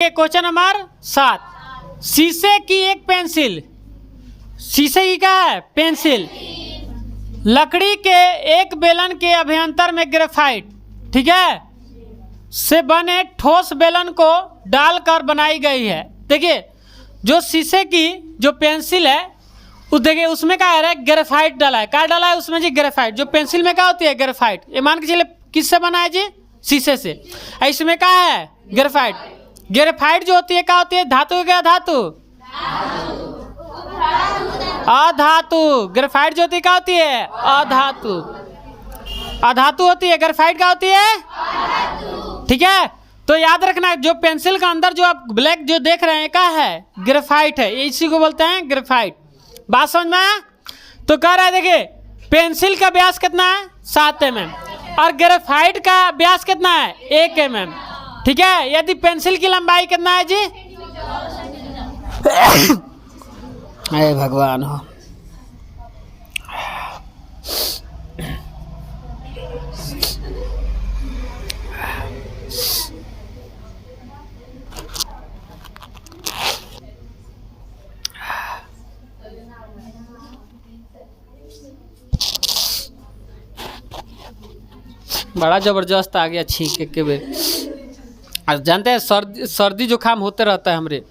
देखिए question number 7, शीशे की एक पेंसिल, शीशे की क्या है पेंसिल, लकड़ी के एक बेलन के अभ्यंतर में ग्रेफाइट, ठीक है, से बने ठोस बेलन को डालकर बनाई गई है। देखिए जो शीशे की जो पेंसिल है वो देखिए उसमें क्या है ग्रेफाइट डाला है, क्या डाला है उसमें जी ग्रेफाइट। जो पेंसिल में क्या होती है ग्रेफाइट, ये मान के चलिए किससे बना है जी शीशे से, इसमें क्या है ग्रेफाइट। ग्रेफाइट जो होती है क्या होती है, धातु क्या धातु, अधातु। ग्रेफाइट जो होती है क्या होती है अधातु, अधातु होती है। ग्रेफाइट क्या होती है, ठीक है। तो याद रखना जो पेंसिल का अंदर जो आप ब्लैक जो देख रहे हैं क्या है ग्रेफाइट है, इसी को बोलते हैं ग्रेफाइट। बात समझ में आया? तो कह रहा है देखिए पेंसिल का व्यास कितना है 7 mm और ग्रेफाइट का व्यास कितना है 1 mm, ठीक है। यदि पेंसिल की लंबाई कितना है जी, अरे भगवान हो, बड़ा जबरदस्त आ गया छींक के बेर। और जानते हैं सर्दी जुकाम होते रहता है हमरे।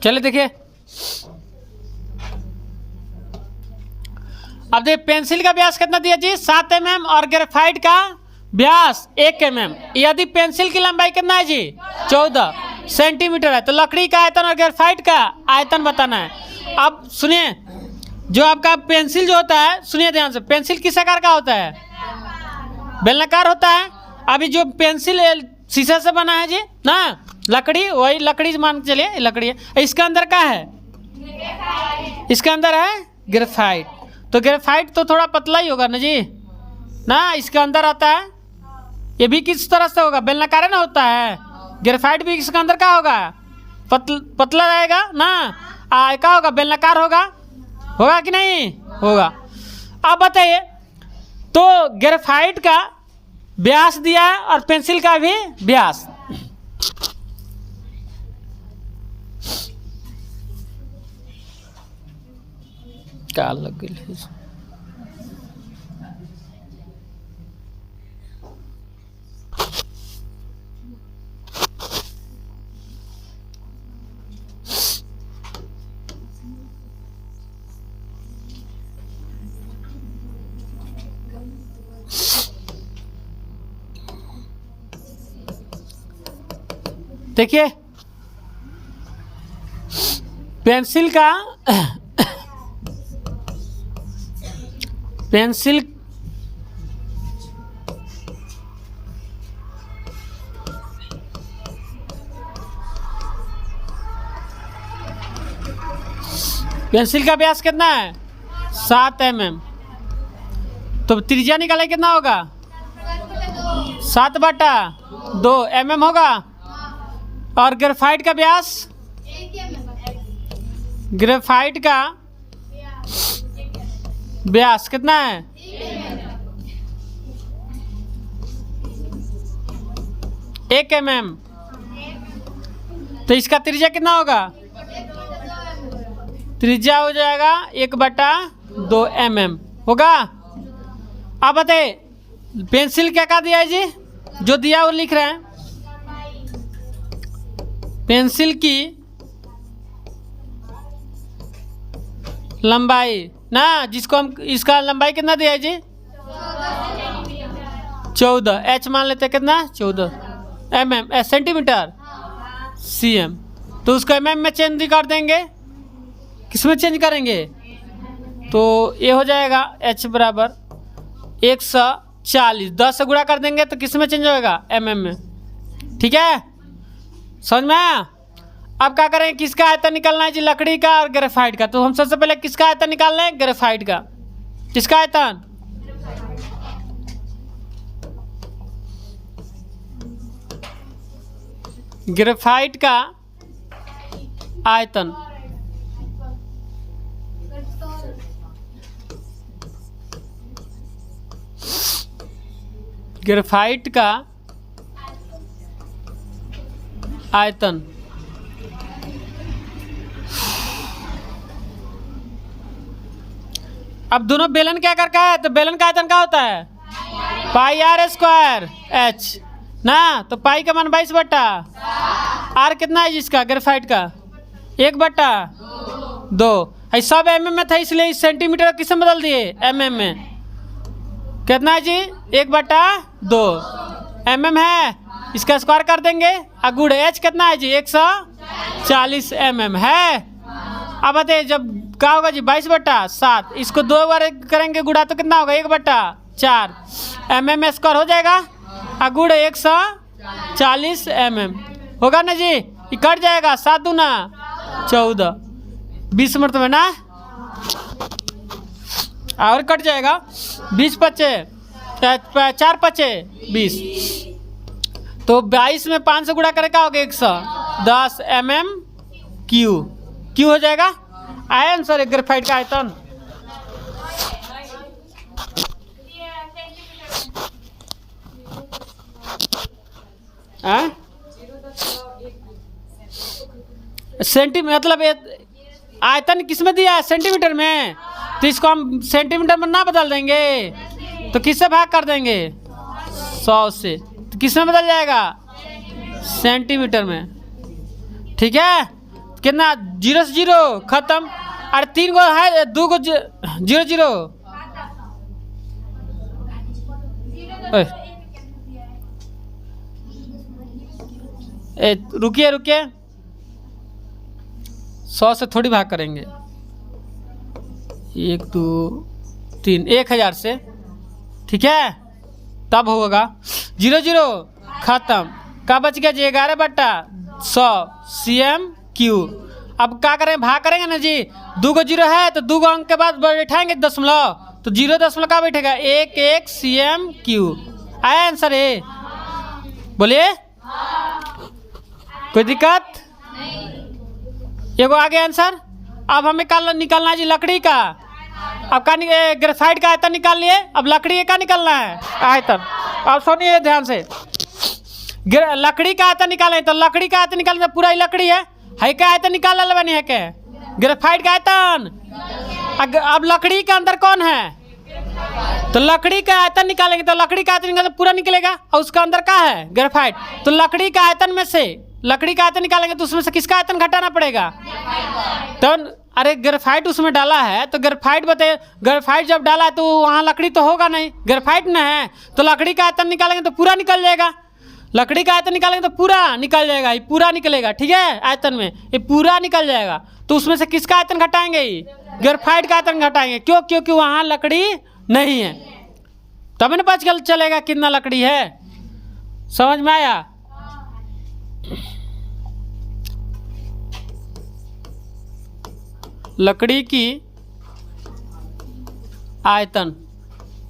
चलिए देखिए अब देखिए पेंसिल का व्यास कितना दिया जी 7 mm और ग्रेफाइट का व्यास 1 mm। यदि पेंसिल की लंबाई कितना है जी 14 सेंटीमीटर है तो लकड़ी का आयतन और ग्रेफाइट का आयतन बताना है। अब सुनिए जो आपका पेंसिल जो होता है, सुनिए ध्यान से, पेंसिल किस आकार का होता है, बेलनाकार होता है। अभी जो पेंसिल शीशे से बना है जी ना, लकड़ी, वही लकड़ी मान के चलिए लकड़ी है, इसके अंदर क्या है, इसके अंदर है ग्रेफाइट। तो ग्रेफाइट तो थोड़ा पतला ही होगा ना जी ना, इसके अंदर आता है। ये भी किस तरह से होगा, बेलनाकार ना होता है, ग्रेफाइट भी इसके अंदर क्या होगा पतला रहेगा ना, क्या होगा बेलनाकार होगा, होगा कि नहीं होगा। अब बताइए तो ग्रेफाइट का व्यास दिया है और पेंसिल का भी व्यास, क्या लग गई। देखिए पेंसिल का पेंसिल पेंसिल का व्यास कितना है 7 mm। तो त्रिज्या निकाले कितना होगा 7/2 mm होगा। और ग्रेफाइट का व्यास, ग्रेफाइट का व्यास कितना है 1 mm। तो इसका त्रिज्या कितना होगा, त्रिज्या हो जाएगा 1/2 mm होगा। अब बताइए पेंसिल क्या क्या दिया है जी, जो दिया वो लिख रहे हैं। पेंसिल की लंबाई ना, जिसको हम इसका लंबाई कितना दिया है जी 14, h मान लेते हैं कितना 14 mm सेंटीमीटर cm। तो उसको mm में चेंज कर देंगे, किस में चेंज करेंगे, तो ये हो जाएगा h बराबर 140, 10 से गुणा कर देंगे तो किस में चेंज होएगा mm में, ठीक है समझ में आया। अब क्या करें, किसका आयतन निकालना है जी लकड़ी का और ग्रेफाइट का। तो हम सबसे पहले किसका आयतन निकाल रहे हैं, ग्रेफाइट का। किसका आयतन, ग्रेफाइट का आयतन ग्रेफाइट का आयतन अब दोनों बेलन क्या कर का है, तो बेलन का आयतन क्या होता है पाई आर स्क्वायर एच ना, तो पाई का मान 22 बट्टा आर कितना है जिसका ग्रेफाइट का 1/2। सब mm में था इसलिए इस सेंटीमीटर किस में बदल दिए mm में। कितना है जी 1/2 mm है, इसका स्क्वायर कर देंगे। और गुड़ एच कितना है जी 140 mm है। अब बताइए जब क्या होगा जी 22/7, इसको 2 बार करेंगे गुड़ा तो कितना होगा 1/4 mm स्क्वायर हो जाएगा। और गुड़ 140 mm होगा ना जी, ये कट जाएगा 7 दूना 14 20 मरतबे ना, और कट जाएगा 20 पच्चे 4 पच्चे 20, तो 22 में 5 से गुणा करेगा होगा 110 mm क्यू हो जाएगा। आया आंसर ग्रेफाइट का आयतन। मतलब आयतन किस में दिया है सेंटीमीटर में, तो इसको हम सेंटीमीटर में ना बदल देंगे तो किससे भाग कर देंगे 100 से, तो किस में बदल जाएगा सेंटीमीटर में। ठीक है कितना 0 से 0 खत्म, और 3 गो है 2 गो 0 0 रुकिए 100 से थोड़ी भाग करेंगे 1 2 3 1000 से, ठीक है तब होगा 0 0 खत्म। का बच गया जी 11/100 cm3। अब क्या करें भाग करेंगे ना जी, 2 गो 0 है तो 2 गो अंक के बाद बैठाएंगे दशमलव, तो 0 दशमलव का बैठेगा 1 cm3। आया आंसर है, बोलिए कोई दिक्कत एगो आगे आंसर। अब हमें निकालना है जी लकड़ी का। अब का ग्रेफाइट का आयतन निकाल लिए, अब लकड़ी का निकालना है आयतन। अब सुनिए ध्यान से, लकड़ी का आयतन निकालें तो लकड़ी का आयतन निकालना पूरा ही लकड़ी है का आयतन निकाल बनी है के ग्रेफाइट का आयतन। अब लकड़ी के अंदर कौन है, तो लकड़ी का आयतन निकालेंगे तो लकड़ी का आयतन निकालेंगे पूरा निकलेगा, और उसका अंदर क्या है ग्रेफाइट। तो लकड़ी का आयतन में से लकड़ी का आयतन निकालेंगे तो उसमें से किसका आयतन घटाना पड़ेगा, तो अरे ग्रेफाइट उसमें डाला है तो ग्रेफाइट बताइए, ग्रेफाइट जब डाला है तो वहाँ लकड़ी तो होगा नहीं, ग्रेफाइट न है तो लकड़ी का आयतन निकालेंगे तो पूरा निकल जाएगा। लकड़ी का आयतन निकालेंगे तो पूरा निकल जाएगा, ये पूरा निकलेगा ठीक है आयतन में ये पूरा निकल जाएगा। तो उसमें से किसका आयतन घटाएंगे, ये ग्रेफाइट का आयतन घटाएंगे। क्यों, क्योंकि वहाँ लकड़ी नहीं है, तब न पता चलेगा कितना लकड़ी है। समझ में आया। लकड़ी की आयतन,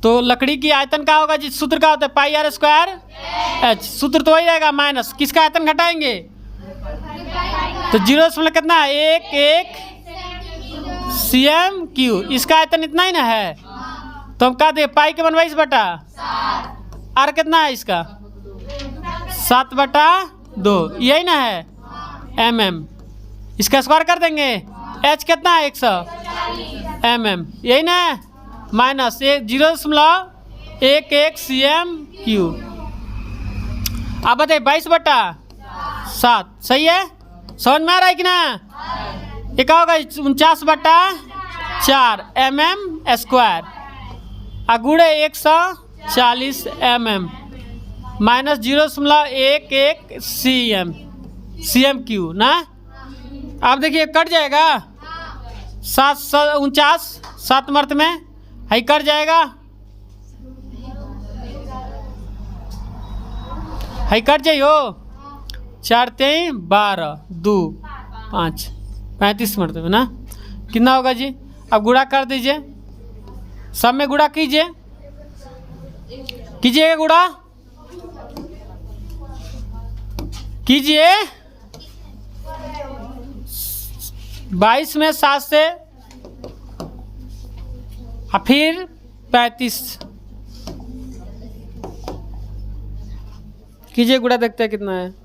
तो लकड़ी की आयतन क्या होगा जी, सूत्र क्या होता है पाई आर स्क्वायर एच, सूत्र तो वही रहेगा माइनस किसका आयतन घटाएंगे, तो 0 दशमलव कितना 1 cm3, इसका आयतन इतना ही ना है, तो हम कहा दे पाई के 22/, आर कितना है इसका 7/2, यही ना है mm, इसका स्क्वायर कर देंगे। एच कितना है 100 mm, यही ना माइनस 0.11 cm3। अब बताइए 22/7 सही है, समझ में आ रहा है कि ना। ये क्या होगा 49/4 mm², अगुड़े 140 mm माइनस 0.11 cm3 ना। अब देखिए कट जाएगा 7 7 मर्त में है कट जाएगा, है कट जाइयो 4 3 12 2 5 35 मर्त में ना। कितना होगा जी, अब गुणा कर दीजिए, सब में गुणा कीजिएगा गुणा कीजिए 22 में 7 से और फिर 35 कीजिए, गुणा देखते हैं कितना है।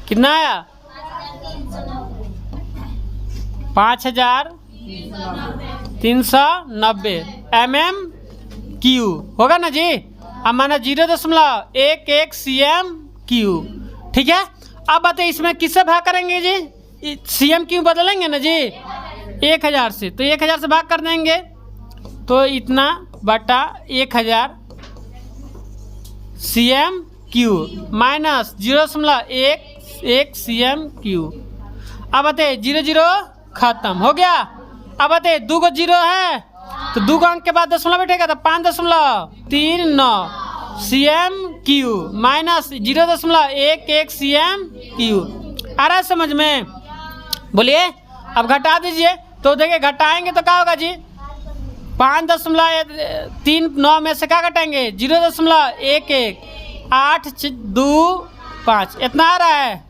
कितना आया? 5390 MM क्यू होगा ना जी। अब माना 0.11 CM क्यू, ठीक है। अब बताइए इसमें किससे भाग करेंगे जी? CM क्यू बदलेंगे ना जी 1000 से, तो 1000 से भाग कर देंगे तो इतना बटा 1000 CM cube minus 0.11 CM Q. अब बताइए 0 खत्म हो गया। अब बताइए 2 को 0 है तो 2 अंक के बाद दशमलव बैठेगा तो 5.39 CM cube minus 0.11 CM cube. आ रहा है समझ में? बोलिए। अब घटा दीजिए तो देखिए घटाएंगे तो क्या होगा जी? 5.39 में से क्या घटाएंगे? 0.11 825 इतना आ रहा है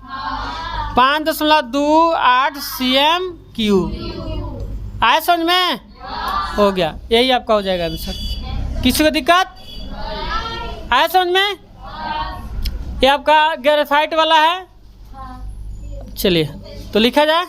5.28 CM क्यू। आया समझ में? हो गया, यही आपका हो जाएगा आंसर। किसी को दिक्कत आया समझ में? ये आपका ग्रेफाइट वाला है। चलिए तो लिखा जाए।